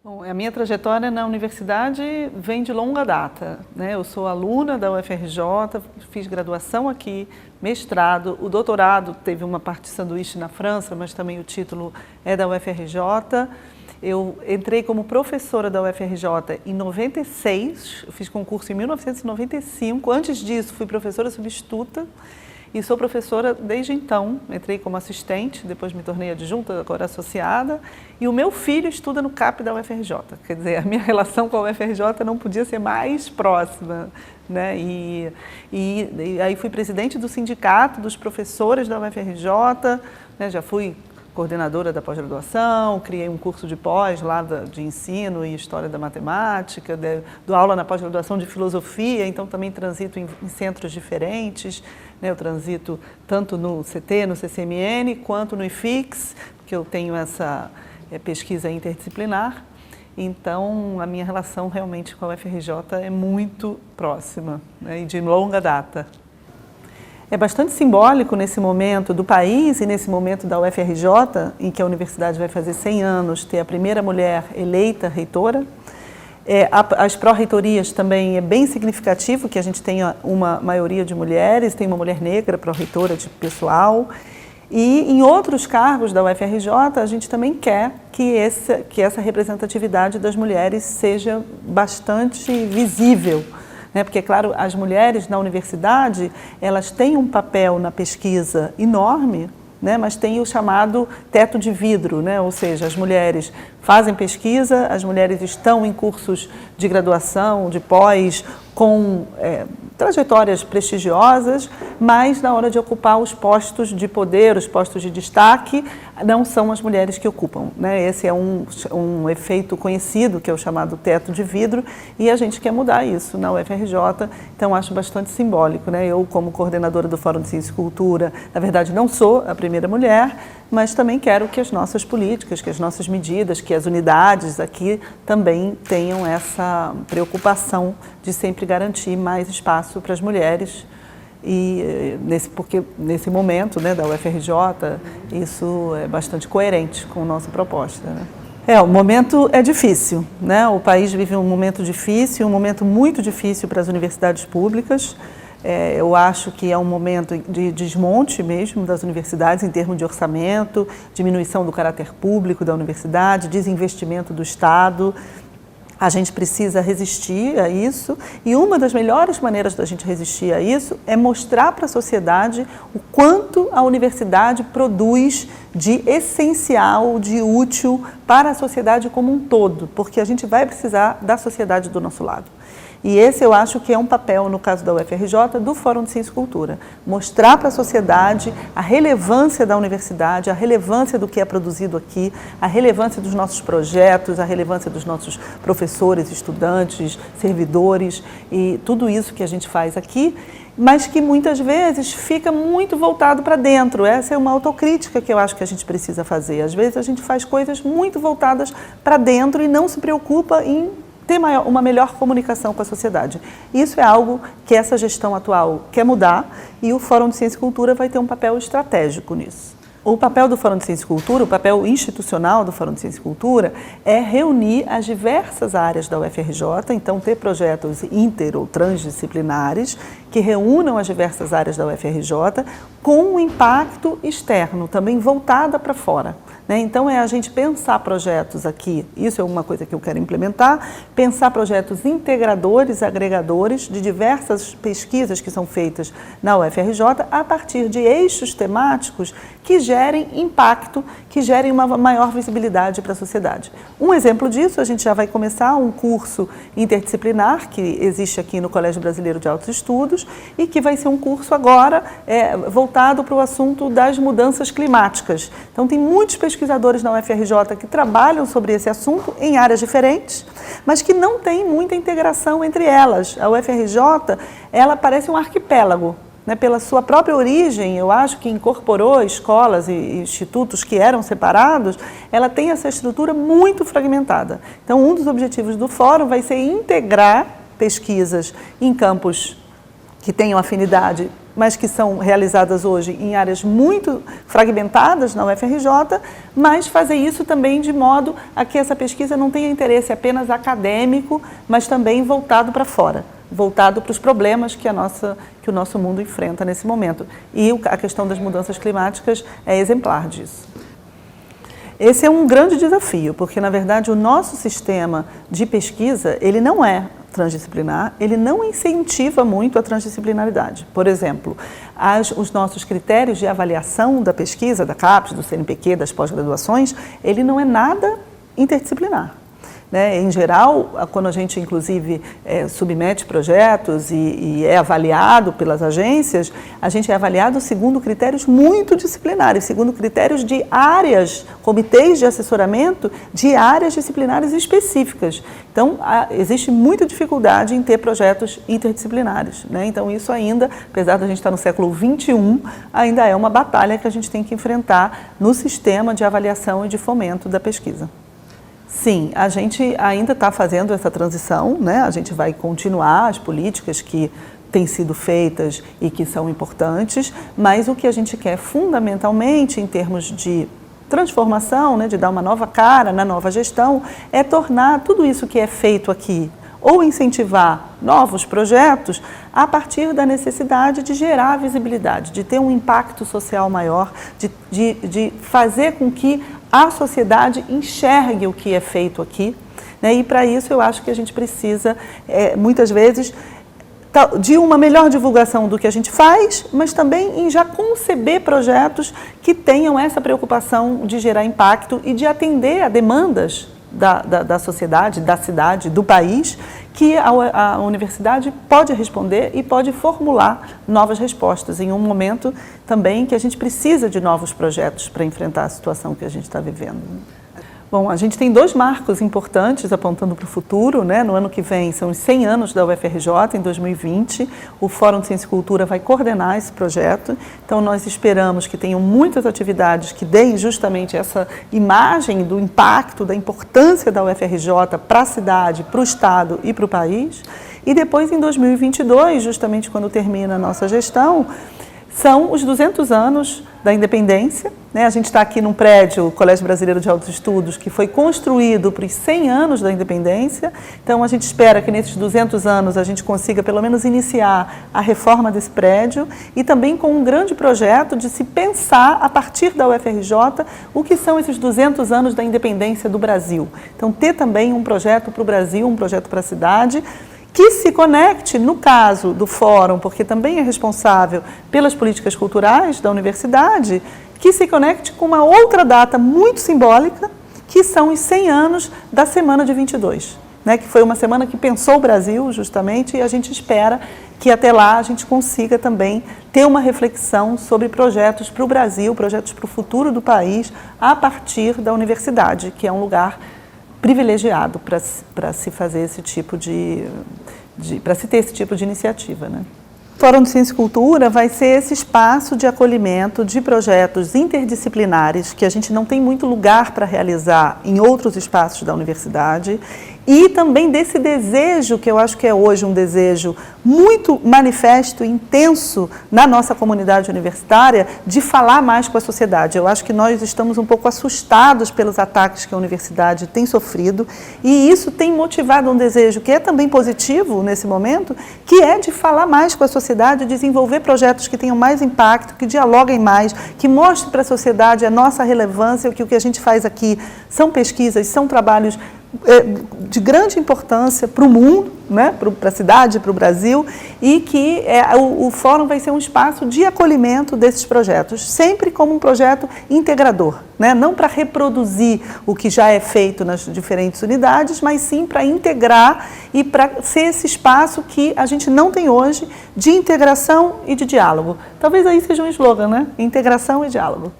Bom, a minha trajetória na universidade vem de longa data, né? Eu sou aluna da UFRJ, fiz graduação aqui, mestrado, o doutorado teve uma parte de sanduíche na França, mas também o título é da UFRJ. Eu entrei como professora da UFRJ em 96, eu fiz concurso em 1995, antes disso fui professora substituta e sou professora desde então. Entrei como assistente, depois me tornei adjunta, agora associada, e o meu filho estuda no CAP da UFRJ, quer dizer, a minha relação com a UFRJ não podia ser mais próxima, né? E aí fui presidente do sindicato dos professores da UFRJ, né? Já fui coordenadora da pós-graduação, criei um curso de pós lá de ensino e história da matemática, dou aula na pós-graduação de filosofia, então também transito em centros diferentes, né? Eu transito tanto no CT, no CCMN, quanto no IFIX, porque eu tenho essa pesquisa interdisciplinar, então a minha relação realmente com a UFRJ é muito próxima, né? E de longa data. É bastante simbólico nesse momento do país e nesse momento da UFRJ, em que a universidade vai fazer 100 anos, ter a primeira mulher eleita reitora. As pró-reitorias também é bem significativo que a gente tenha uma maioria de mulheres, tem uma mulher negra pró-reitora de pessoal. E em outros cargos da UFRJ, a gente também quer que essa representatividade das mulheres seja bastante visível. Porque, claro, as mulheres na universidade, elas têm um papel na pesquisa enorme, né? Mas tem o chamado teto de vidro, né? Ou seja, as mulheres fazem pesquisa, as mulheres estão em cursos de graduação, de pós, com trajetórias prestigiosas, mas na hora de ocupar os postos de poder, os postos de destaque, não são as mulheres que ocupam, né? Esse é um efeito conhecido, que é o chamado teto de vidro, e a gente quer mudar isso na UFRJ, então acho bastante simbólico, né? Eu, como coordenadora do Fórum de Ciência e Cultura, na verdade não sou a primeira mulher, mas também quero que as nossas políticas, que as nossas medidas, que as unidades aqui também tenham essa preocupação de sempre garantir mais espaço para as mulheres. E porque nesse momento, né, da UFRJ, isso é bastante coerente com a nossa proposta, né? O momento é difícil, né? O país vive um momento difícil, um momento muito difícil para as universidades públicas. Eu acho que é um momento de desmonte mesmo das universidades em termos de orçamento, diminuição do caráter público da universidade, desinvestimento do Estado. A gente precisa resistir a isso, e uma das melhores maneiras da gente resistir a isso é mostrar para a sociedade o quanto a universidade produz de essencial, de útil para a sociedade como um todo, porque a gente vai precisar da sociedade do nosso lado. E esse eu acho que é um papel, no caso da UFRJ, do Fórum de Ciência e Cultura. Mostrar para a sociedade a relevância da universidade, a relevância do que é produzido aqui, a relevância dos nossos projetos, a relevância dos nossos professores, estudantes, servidores e tudo isso que a gente faz aqui, mas que muitas vezes fica muito voltado para dentro. Essa é uma autocrítica que eu acho que a gente precisa fazer. Às vezes a gente faz coisas muito voltadas para dentro e não se preocupa em ter uma melhor comunicação com a sociedade. Isso é algo que essa gestão atual quer mudar, e o Fórum de Ciência e Cultura vai ter um papel estratégico nisso. O papel do Fórum de Ciência e Cultura, o papel institucional do Fórum de Ciência e Cultura, é reunir as diversas áreas da UFRJ, então ter projetos inter ou transdisciplinares que reúnam as diversas áreas da UFRJ com um impacto externo, também voltada para fora. Então, é a gente pensar projetos aqui, isso é uma coisa que eu quero implementar, pensar projetos integradores, agregadores de diversas pesquisas que são feitas na UFRJ a partir de eixos temáticos que gerem impacto, que gerem uma maior visibilidade para a sociedade. Um exemplo disso, a gente já vai começar um curso interdisciplinar que existe aqui no Colégio Brasileiro de Altos Estudos e que vai ser um curso agora voltado para o assunto das mudanças climáticas. Então, tem muitos pesquisadores na UFRJ que trabalham sobre esse assunto em áreas diferentes, mas que não tem muita integração entre elas. A UFRJ, ela parece um arquipélago, né? Pela sua própria origem, eu acho que incorporou escolas e institutos que eram separados, ela tem essa estrutura muito fragmentada. Então, um dos objetivos do fórum vai ser integrar pesquisas em campos que tenham afinidade mas que são realizadas hoje em áreas muito fragmentadas na UFRJ, mas fazer isso também de modo a que essa pesquisa não tenha interesse apenas acadêmico, mas também voltado para fora, voltado para os problemas que o nosso mundo enfrenta nesse momento. E a questão das mudanças climáticas é exemplar disso. Esse é um grande desafio, porque, na verdade, o nosso sistema de pesquisa, ele não é transdisciplinar, ele não incentiva muito a transdisciplinaridade. Por exemplo, os nossos critérios de avaliação da pesquisa, da CAPES, do CNPq, das pós-graduações, ele não é nada interdisciplinar. Né? Em geral, quando a gente, inclusive, submete projetos e é avaliado pelas agências, a gente é avaliado segundo critérios muito disciplinares, segundo critérios de áreas, comitês de assessoramento de áreas disciplinares específicas. Então, existe muita dificuldade em ter projetos interdisciplinares. Né? Então, isso ainda, apesar de a gente estar no século XXI, ainda é uma batalha que a gente tem que enfrentar no sistema de avaliação e de fomento da pesquisa. Sim, a gente ainda está fazendo essa transição, né? A gente vai continuar as políticas que têm sido feitas e que são importantes, mas o que a gente quer fundamentalmente em termos de transformação, né, de dar uma nova cara na nova gestão, é tornar tudo isso que é feito aqui, ou incentivar novos projetos a partir da necessidade de gerar visibilidade, de ter um impacto social maior, de fazer com que a sociedade enxergue o que é feito aqui, né? E para isso eu acho que a gente precisa, muitas vezes, de uma melhor divulgação do que a gente faz, mas também em já conceber projetos que tenham essa preocupação de gerar impacto e de atender a demandas da sociedade, da cidade, do país, que a universidade pode responder e pode formular novas respostas em um momento também que a gente precisa de novos projetos para enfrentar a situação que a gente está vivendo. Bom, a gente tem 2 marcos importantes apontando para o futuro, né? No ano que vem são os 100 anos da UFRJ, em 2020, o Fórum de Ciência e Cultura vai coordenar esse projeto, então nós esperamos que tenham muitas atividades que deem justamente essa imagem do impacto, da importância da UFRJ para a cidade, para o Estado e para o país, e depois em 2022, justamente quando termina a nossa gestão, são os 200 anos da independência, né? A gente está aqui num prédio, o Colégio Brasileiro de Altos Estudos, que foi construído para os 100 anos da independência. Então, a gente espera que nesses 200 anos a gente consiga, pelo menos, iniciar a reforma desse prédio e também com um grande projeto de se pensar, a partir da UFRJ, o que são esses 200 anos da independência do Brasil. Então, ter também um projeto para o Brasil, um projeto para a cidade, que se conecte, no caso do Fórum, porque também é responsável pelas políticas culturais da universidade, que se conecte com uma outra data muito simbólica, que são os 100 anos da Semana de 22, né, que foi uma semana que pensou o Brasil, justamente, e a gente espera que até lá a gente consiga também ter uma reflexão sobre projetos para o Brasil, projetos para o futuro do país, a partir da universidade, que é um lugar privilegiado para se fazer esse tipo para se ter esse tipo de iniciativa, né? O Fórum de Ciência e Cultura vai ser esse espaço de acolhimento de projetos interdisciplinares que a gente não tem muito lugar para realizar em outros espaços da universidade e também desse desejo, que eu acho que é hoje um desejo muito manifesto e intenso na nossa comunidade universitária, de falar mais com a sociedade. Eu acho que nós estamos um pouco assustados pelos ataques que a universidade tem sofrido e isso tem motivado um desejo que é também positivo nesse momento, que é de falar mais com a sociedade, desenvolver projetos que tenham mais impacto, que dialoguem mais, que mostrem para a sociedade a nossa relevância, que o que a gente faz aqui são pesquisas, são trabalhos de grande importância para o mundo, né, para a cidade, para o Brasil, e que o Fórum vai ser um espaço de acolhimento desses projetos, sempre como um projeto integrador, né, não para reproduzir o que já é feito nas diferentes unidades, mas sim para integrar e para ser esse espaço que a gente não tem hoje de integração e de diálogo. Talvez aí seja um slogan, né? Integração e diálogo.